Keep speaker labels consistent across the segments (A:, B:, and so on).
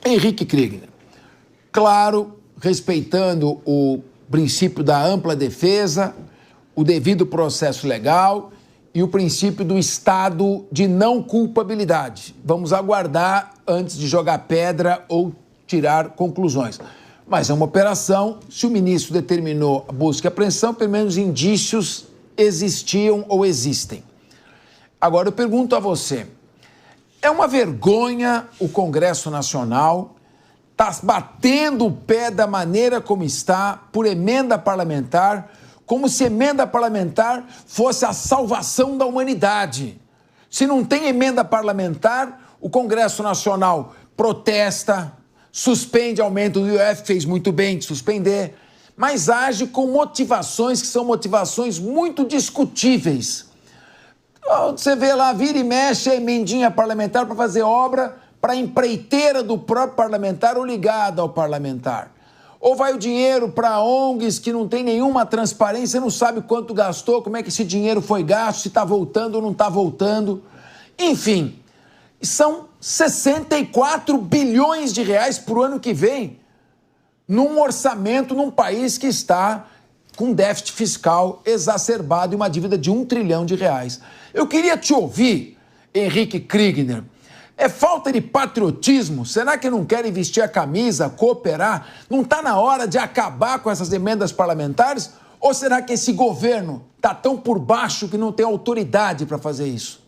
A: Henrique Kriegner, claro, respeitando o princípio da ampla defesa, o devido processo legal e o princípio do estado de não culpabilidade. Vamos aguardar antes de jogar pedra ou tirar conclusões. Mas é uma operação, se o ministro determinou a busca e apreensão, pelo menos indícios existiam ou existem. Agora eu pergunto a você, é uma vergonha o Congresso Nacional estar batendo o pé da maneira como está por emenda parlamentar, como se emenda parlamentar fosse a salvação da humanidade. Se não tem emenda parlamentar, o Congresso Nacional protesta, suspende aumento do IOF, fez muito bem de suspender, mas age com motivações que são motivações muito discutíveis. Você vê lá, vira e mexe a emendinha parlamentar para fazer obra para a empreiteira do próprio parlamentar ou ligada ao parlamentar. Ou vai o dinheiro para ONGs que não tem nenhuma transparência, não sabe quanto gastou, como é que esse dinheiro foi gasto, se está voltando ou não está voltando. Enfim, são 64 bilhões de reais para o ano que vem num orçamento num país que está com déficit fiscal exacerbado e uma dívida de 1 trilhão de reais. Eu queria te ouvir, Henrique Kriegner. É falta de patriotismo? Será que não querem vestir a camisa, cooperar? Não está na hora de acabar com essas emendas parlamentares? Ou será que esse governo está tão por baixo que não tem autoridade para fazer isso?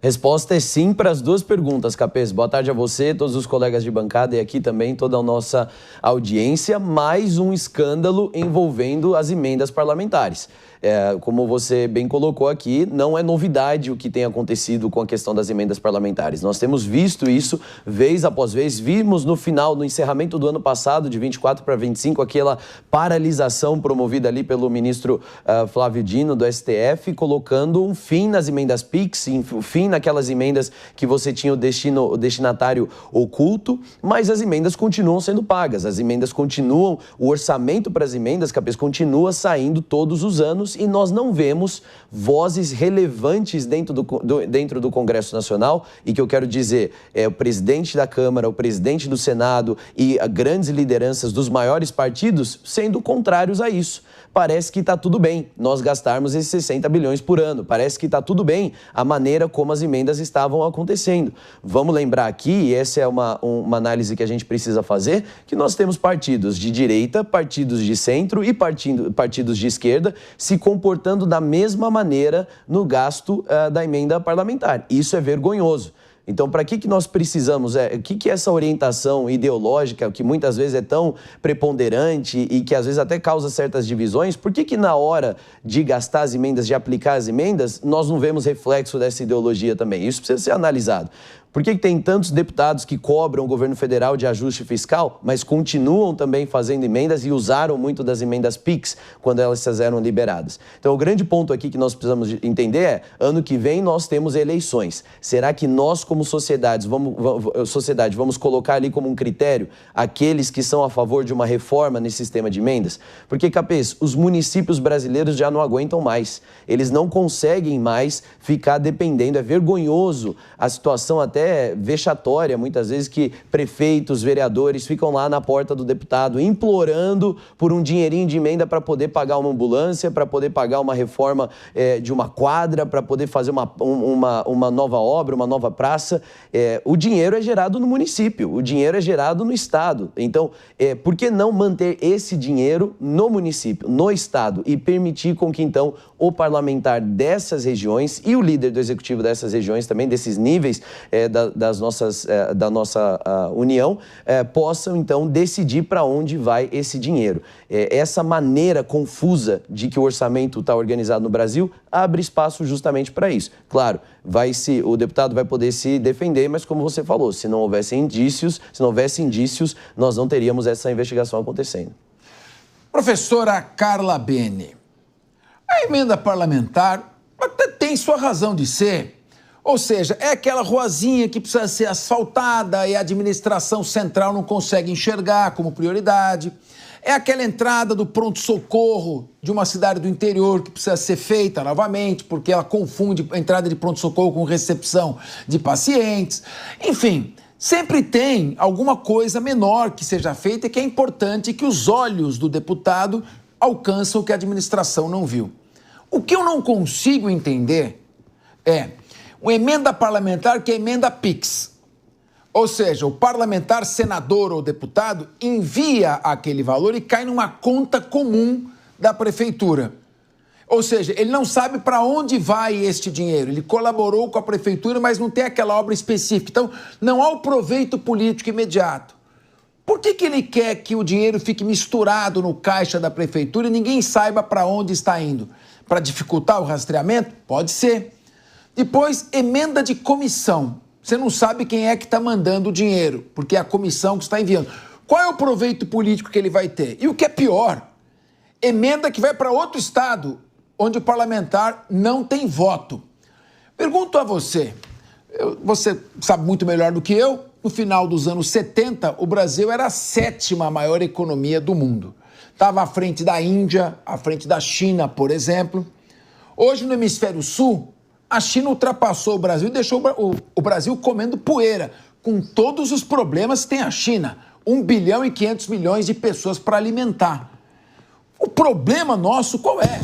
B: Resposta é sim para as duas perguntas, Capês. Boa tarde a você, todos os colegas de bancada e aqui também toda a nossa audiência. Mais um escândalo envolvendo as emendas parlamentares. Como você bem colocou aqui, não é novidade o que tem acontecido com a questão das emendas parlamentares. Nós temos visto isso vez após vez. Vimos no final, no encerramento do ano passado, de 24 para 25, aquela paralisação promovida ali pelo ministro Flávio Dino, do STF, colocando um fim nas emendas PIX, um fim naquelas emendas que você tinha o destinatário oculto, mas as emendas continuam sendo pagas, as emendas continuam, o orçamento para as emendas, Capês, continua saindo todos os anos e nós não vemos vozes relevantes dentro do Congresso Nacional, e que eu quero dizer, o presidente da Câmara, o presidente do Senado e grandes lideranças dos maiores partidos sendo contrários a isso. Parece que está tudo bem nós gastarmos esses 60 bilhões por ano. Parece que está tudo bem a maneira como as emendas estavam acontecendo. Vamos lembrar aqui, e essa é uma análise que a gente precisa fazer, que nós temos partidos de direita, partidos de centro e partidos de esquerda se comportando da mesma maneira no gasto da emenda parlamentar. Isso é vergonhoso. Então, para que nós precisamos? O que é essa orientação ideológica que muitas vezes é tão preponderante e que às vezes até causa certas divisões? Por que na hora de gastar as emendas, de aplicar as emendas, nós não vemos reflexo dessa ideologia também? Isso precisa ser analisado. Por que tem tantos deputados que cobram o governo federal de ajuste fiscal, mas continuam também fazendo emendas e usaram muito das emendas PIX quando elas eram liberadas? Então, o grande ponto aqui que nós precisamos entender é, ano que vem nós temos eleições. Será que nós, como sociedade, vamos colocar ali como um critério aqueles que são a favor de uma reforma nesse sistema de emendas? Porque, Capês, os municípios brasileiros já não aguentam mais. Eles não conseguem mais ficar dependendo. É vergonhoso a situação até vexatória, muitas vezes, que prefeitos, vereadores ficam lá na porta do deputado implorando por um dinheirinho de emenda para poder pagar uma ambulância, para poder pagar uma reforma de uma quadra, para poder fazer uma nova obra, uma nova praça. O dinheiro é gerado no município, o dinheiro é gerado no estado. Então, por que não manter esse dinheiro no município, no estado, e permitir com que, então, o parlamentar dessas regiões e o líder do executivo dessas regiões também, desses níveis da nossa União, possam, então, decidir para onde vai esse dinheiro. Essa maneira confusa de que o orçamento está organizado no Brasil abre espaço justamente para isso. Claro, o deputado vai poder se defender, mas como você falou, se não houvesse indícios, nós não teríamos essa investigação acontecendo.
A: Professora Carla Bene, a emenda parlamentar até tem sua razão de ser. Ou seja, é aquela ruazinha que precisa ser asfaltada e a administração central não consegue enxergar como prioridade. É aquela entrada do pronto-socorro de uma cidade do interior que precisa ser feita novamente, porque ela confunde a entrada de pronto-socorro com recepção de pacientes. Enfim, Sempre tem alguma coisa menor que seja feita e que é importante que os olhos do deputado alcançam o que a administração não viu. O que eu não consigo entender é uma emenda parlamentar que é emenda PIX. Ou seja, o parlamentar, senador ou deputado envia aquele valor e cai numa conta comum da prefeitura. Ou seja, ele não sabe para onde vai este dinheiro. Ele colaborou com a prefeitura, mas não tem aquela obra específica. Então, não há o proveito político imediato. Por que ele quer que o dinheiro fique misturado no caixa da prefeitura e ninguém saiba para onde está indo? Para dificultar o rastreamento? Pode ser. Depois, emenda de comissão. Você não sabe quem é que está mandando o dinheiro, porque é a comissão que está enviando. Qual é o proveito político que ele vai ter? E o que é pior, emenda que vai para outro estado, onde o parlamentar não tem voto. Pergunto a você, você sabe muito melhor do que eu, no final dos anos 70, o Brasil era a 7ª maior economia do mundo. Estava à frente da Índia, à frente da China, por exemplo. Hoje, no hemisfério sul, a China ultrapassou o Brasil e deixou o Brasil comendo poeira, com todos os problemas que tem a China. 1 bilhão e 500 milhões de pessoas para alimentar. O problema nosso qual é?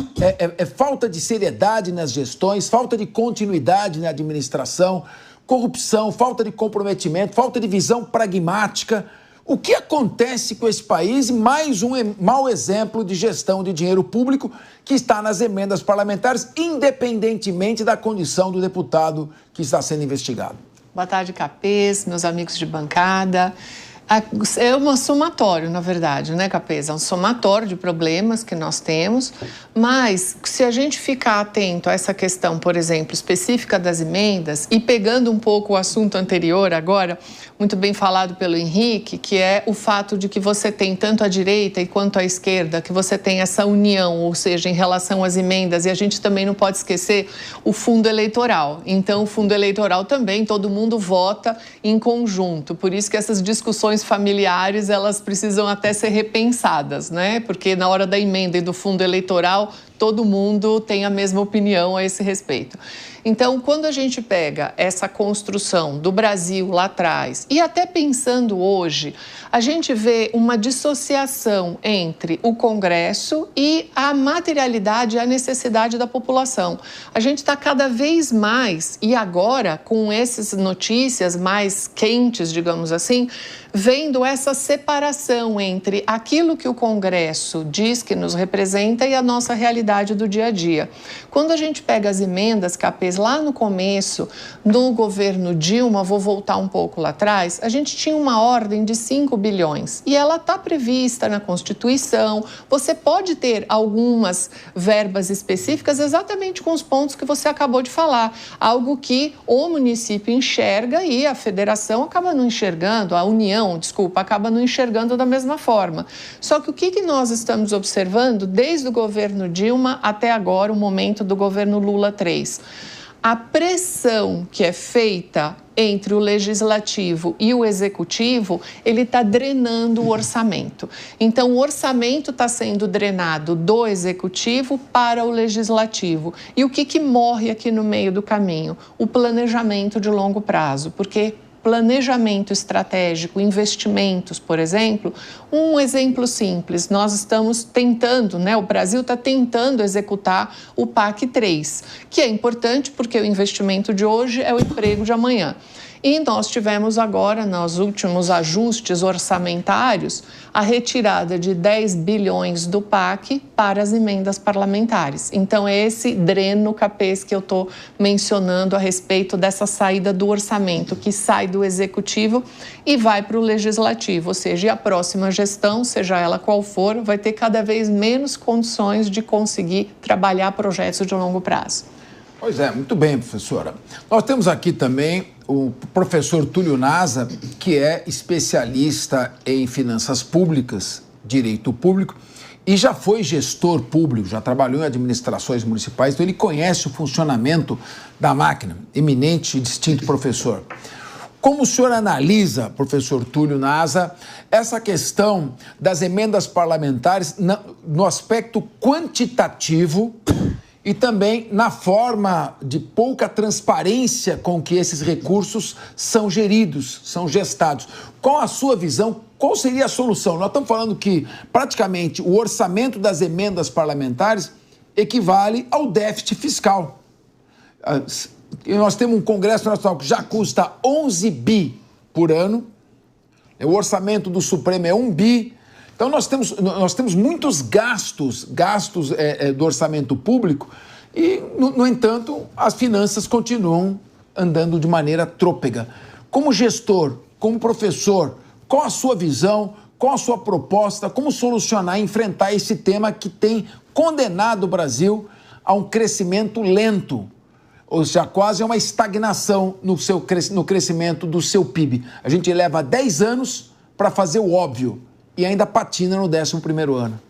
A: É falta de seriedade nas gestões, falta de continuidade na administração, corrupção, falta de comprometimento, falta de visão pragmática. O que acontece com esse país? Mais um mau exemplo de gestão de dinheiro público que está nas emendas parlamentares, independentemente da condição do deputado que está sendo investigado.
C: Boa tarde, Capês, meus amigos de bancada. É um somatório, na verdade, né, Capês? É um somatório de problemas que nós temos, mas se a gente ficar atento a essa questão, por exemplo, específica das emendas, e pegando um pouco o assunto anterior agora, muito bem falado pelo Henrique, que é o fato de que você tem tanto a direita quanto a esquerda, que você tem essa união, ou seja, em relação às emendas, e a gente também não pode esquecer o fundo eleitoral. Então, o fundo eleitoral também, todo mundo vota em conjunto, por isso que essas discussões familiares, elas precisam até ser repensadas, né? Porque na hora da emenda e do fundo eleitoral, todo mundo tem a mesma opinião a esse respeito. Então, quando a gente pega essa construção do Brasil lá atrás e até pensando hoje, a gente vê uma dissociação entre o Congresso e a materialidade e a necessidade da população. A gente está cada vez mais, e agora com essas notícias mais quentes, digamos assim, vendo essa separação entre aquilo que o Congresso diz que nos representa e a nossa realidade do dia a dia. Quando a gente pega as emendas, Capês, lá no começo, no governo Dilma, vou voltar um pouco lá atrás, a gente tinha uma ordem de 5 bilhões e ela está prevista na Constituição. Você pode ter algumas verbas específicas exatamente com os pontos que você acabou de falar, algo que o município enxerga e a federação acaba não enxergando, a União, acaba não enxergando da mesma forma. Só que o que nós estamos observando desde o governo Dilma até agora, o momento do governo Lula 3? A pressão que é feita entre o legislativo e o executivo, ele está drenando o orçamento. Então, o orçamento está sendo drenado do executivo para o legislativo. E o que morre aqui no meio do caminho? O planejamento de longo prazo, porque planejamento estratégico, investimentos, por exemplo, um exemplo simples, nós estamos tentando, né, o Brasil está tentando executar o PAC 3, que é importante porque o investimento de hoje é o emprego de amanhã. E nós tivemos agora, nos últimos ajustes orçamentários, a retirada de 10 bilhões do PAC para as emendas parlamentares. Então, é esse dreno, Capês, que eu estou mencionando a respeito dessa saída do orçamento, que sai do executivo e vai para o legislativo. Ou seja, a próxima gestão, seja ela qual for, vai ter cada vez menos condições de conseguir trabalhar projetos de longo prazo.
A: Pois é, muito bem, professora. Nós temos aqui também o professor Túlio Nasa, que é especialista em finanças públicas, direito público, e já foi gestor público, já trabalhou em administrações municipais, então ele conhece o funcionamento da máquina. Eminente e distinto professor. Como o senhor analisa, professor Túlio Nasa, essa questão das emendas parlamentares no aspecto quantitativo e também na forma de pouca transparência com que esses recursos são geridos, são gestados. Qual a sua visão? Qual seria a solução? Nós estamos falando que praticamente o orçamento das emendas parlamentares equivale ao déficit fiscal. Nós temos um Congresso Nacional que já custa 11 bi por ano, o orçamento do Supremo é 1 bi. Então nós temos muitos gastos do orçamento público e, no entanto, as finanças continuam andando de maneira trôpega. Como gestor, como professor, qual a sua visão, qual a sua proposta, como solucionar e enfrentar esse tema que tem condenado o Brasil a um crescimento lento, ou seja, quase uma estagnação no crescimento do seu PIB. A gente leva 10 anos para fazer o óbvio e ainda patina no 11º ano.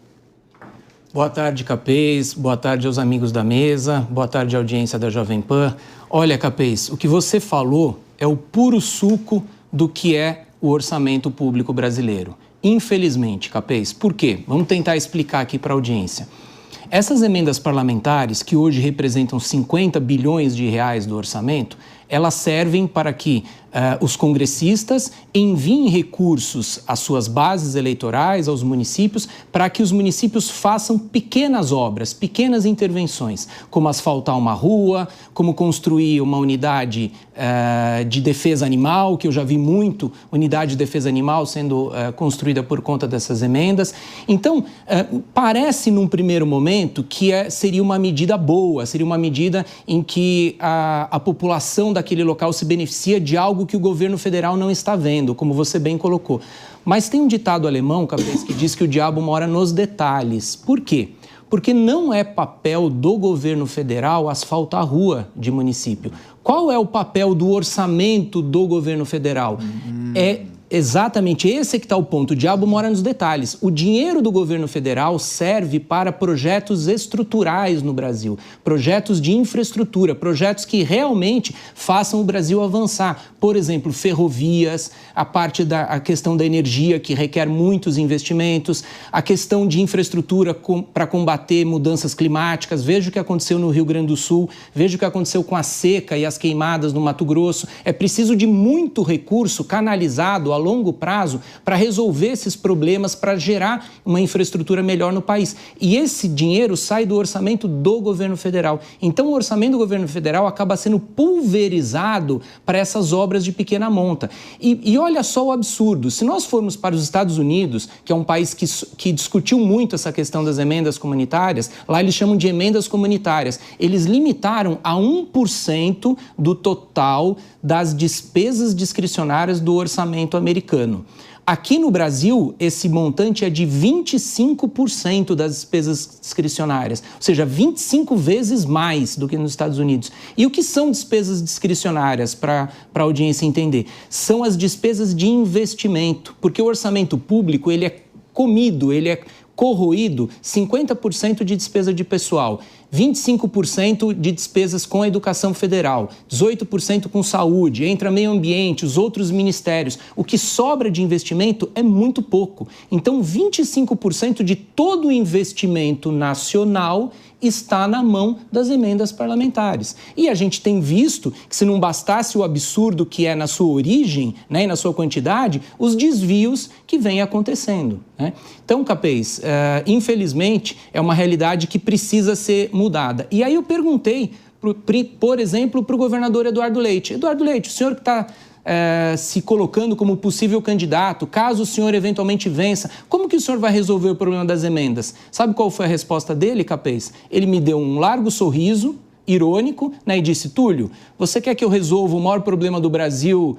D: Boa tarde, Capês. Boa tarde aos amigos da mesa. Boa tarde, audiência da Jovem Pan. Olha, Capês, o que você falou é o puro suco do que é o orçamento público brasileiro. Infelizmente, Capês. Por quê? Vamos tentar explicar aqui para a audiência. Essas emendas parlamentares, que hoje representam 50 bilhões de reais do orçamento, elas servem para que os congressistas enviem recursos às suas bases eleitorais, aos municípios, para que os municípios façam pequenas obras, pequenas intervenções, como asfaltar uma rua, como construir uma unidade de defesa animal, que eu já vi muito unidade de defesa animal sendo construída por conta dessas emendas. Então, parece num primeiro momento que seria uma medida boa, seria uma medida em que a população daquele local se beneficia de algo que o governo federal não está vendo, como você bem colocou. Mas tem um ditado alemão, Capês, que diz que o diabo mora nos detalhes. Por quê? Porque não é papel do governo federal asfaltar a rua de município. Qual é o papel do orçamento do governo federal? É exatamente esse que está o ponto. O diabo mora nos detalhes. O dinheiro do governo federal serve para projetos estruturais no Brasil, projetos de infraestrutura, projetos que realmente façam o Brasil avançar. Por exemplo, ferrovias, a questão da energia, que requer muitos investimentos, a questão de infraestrutura para combater mudanças climáticas. Veja o que aconteceu no Rio Grande do Sul, veja o que aconteceu com a seca e as queimadas no Mato Grosso. É preciso de muito recurso canalizado a longo prazo para resolver esses problemas, para gerar uma infraestrutura melhor no país. E esse dinheiro sai do orçamento do governo federal. Então, o orçamento do governo federal acaba sendo pulverizado para essas obras de pequena monta. E olha só o absurdo. Se nós formos para os Estados Unidos, que é um país que discutiu muito essa questão das emendas comunitárias, lá eles chamam de emendas comunitárias. Eles limitaram a 1% do total das despesas discricionárias do orçamento americano. Aqui no Brasil, esse montante é de 25% das despesas discricionárias, ou seja, 25 vezes mais do que nos Estados Unidos. E o que são despesas discricionárias, para a audiência entender? São as despesas de investimento, porque o orçamento público ele é comido, ele é corroído 50% de despesa de pessoal, 25% de despesas com a educação federal, 18% com saúde, entra meio ambiente, os outros ministérios. O que sobra de investimento é muito pouco. Então, 25% de todo o investimento nacional está na mão das emendas parlamentares. E a gente tem visto que, se não bastasse o absurdo que é na sua origem, né, e na sua quantidade, os desvios que vêm acontecendo, né? Então, Capês, infelizmente, é uma realidade que precisa ser mudada. E aí eu perguntei, por exemplo, para o governador Eduardo Leite. Eduardo Leite, o senhor que está se colocando como possível candidato, caso o senhor eventualmente vença, como que o senhor vai resolver o problema das emendas? Sabe qual foi a resposta dele, Capês? Ele me deu um largo sorriso, irônico, né, e disse: Túlio, você quer que eu resolva o maior problema do Brasil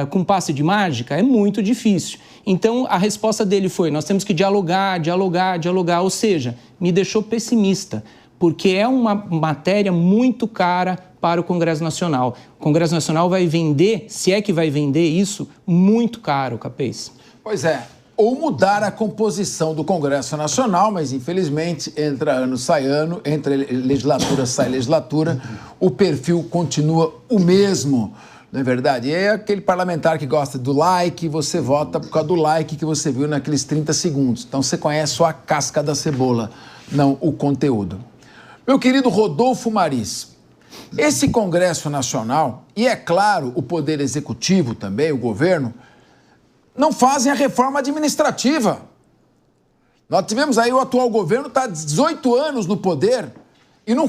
D: com passe de mágica? É muito difícil. Então, a resposta dele foi: nós temos que dialogar, ou seja, me deixou pessimista, porque é uma matéria muito cara para o Congresso Nacional. O Congresso Nacional vai vender, se é que vai vender isso, muito caro, Capês.
A: Pois é, ou mudar a composição do Congresso Nacional, mas infelizmente entra ano, sai ano, entra legislatura, sai legislatura, o perfil continua o mesmo, não é verdade? E é aquele parlamentar que gosta do like, você vota por causa do like que você viu naqueles 30 segundos. Então você conhece só a casca da cebola, não o conteúdo. Meu querido Rodolfo Maris, esse Congresso Nacional, e é claro, o Poder Executivo também, o governo, não fazem a reforma administrativa. Nós tivemos aí, o atual governo está há 18 anos no poder e não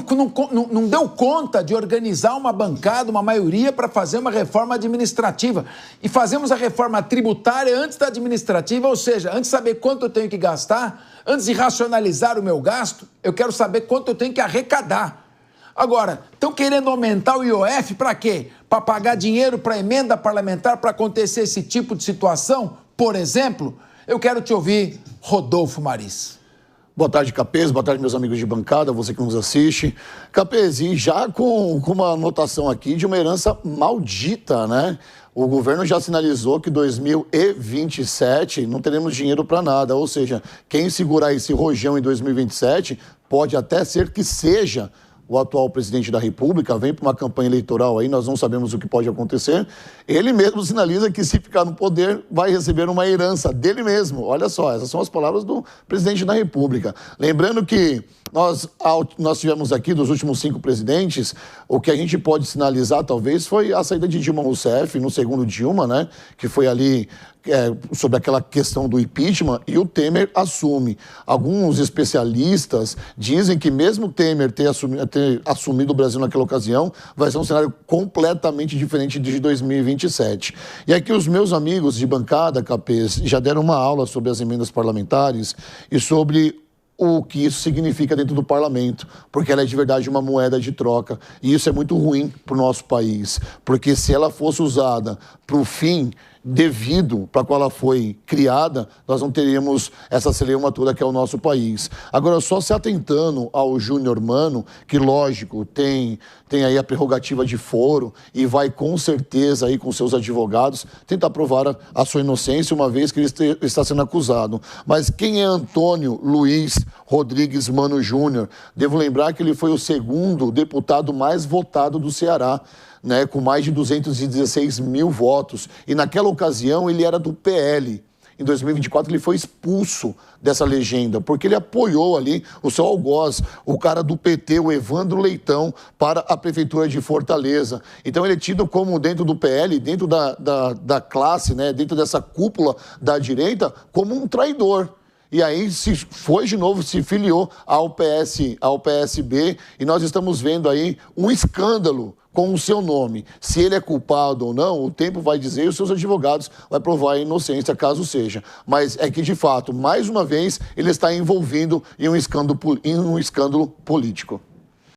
A: deu conta de organizar uma bancada, uma maioria para fazer uma reforma administrativa. E fazemos a reforma tributária antes da administrativa, ou seja, antes de saber quanto eu tenho que gastar, antes de racionalizar o meu gasto, eu quero saber quanto eu tenho que arrecadar. Agora, estão querendo aumentar o IOF para quê? Para pagar dinheiro para emenda parlamentar para acontecer esse tipo de situação? Por exemplo, eu quero te ouvir, Rodolfo Maris.
E: Boa tarde, Capês. Boa tarde, meus amigos de bancada, você que nos assiste. Capês, e já com uma anotação aqui de uma herança maldita, né? O governo já sinalizou que 2027 não teremos dinheiro para nada. Ou seja, quem segurar esse rojão em 2027 pode até ser que seja o atual presidente da República, vem para uma campanha eleitoral aí, nós não sabemos o que pode acontecer. Ele mesmo sinaliza que, se ficar no poder, vai receber uma herança dele mesmo. Olha só, essas são as palavras do presidente da República. Lembrando que nós tivemos aqui, dos últimos 5 presidentes, o que a gente pode sinalizar, talvez, foi a saída de Dilma Rousseff, no segundo Dilma, né? Que foi ali sobre aquela questão do impeachment, e o Temer assume. Alguns especialistas dizem que mesmo Temer ter assumido o Brasil naquela ocasião, vai ser um cenário completamente diferente de 2027. E aqui os meus amigos de bancada, Capês, já deram uma aula sobre as emendas parlamentares e sobre o que isso significa dentro do parlamento, porque ela é de verdade uma moeda de troca, e isso é muito ruim para o nosso país, porque se ela fosse usada para o fim devido para qual ela foi criada, nós não teríamos essa celeuma toda que é o nosso país. Agora, só se atentando ao Júnior Mano, que lógico, tem aí a prerrogativa de foro e vai com certeza aí com seus advogados tentar provar a sua inocência, uma vez que ele está sendo acusado. Mas quem é Antônio Luiz Rodrigues Mano Júnior? Devo lembrar que ele foi o segundo deputado mais votado do Ceará, né, com mais de 216 mil votos. E naquela ocasião ele era do PL. Em 2024 ele foi expulso dessa legenda, porque ele apoiou ali o seu algoz, o cara do PT, o Evandro Leitão, para a Prefeitura de Fortaleza. Então ele é tido como, dentro do PL, dentro da classe, né, dentro dessa cúpula da direita, como um traidor. E aí se foi de novo, se filiou ao PSB, e nós estamos vendo aí um escândalo com o seu nome. Se ele é culpado ou não, o tempo vai dizer, e os seus advogados vai provar a inocência, caso seja. Mas é que, de fato, mais uma vez, ele está envolvido em um escândalo político.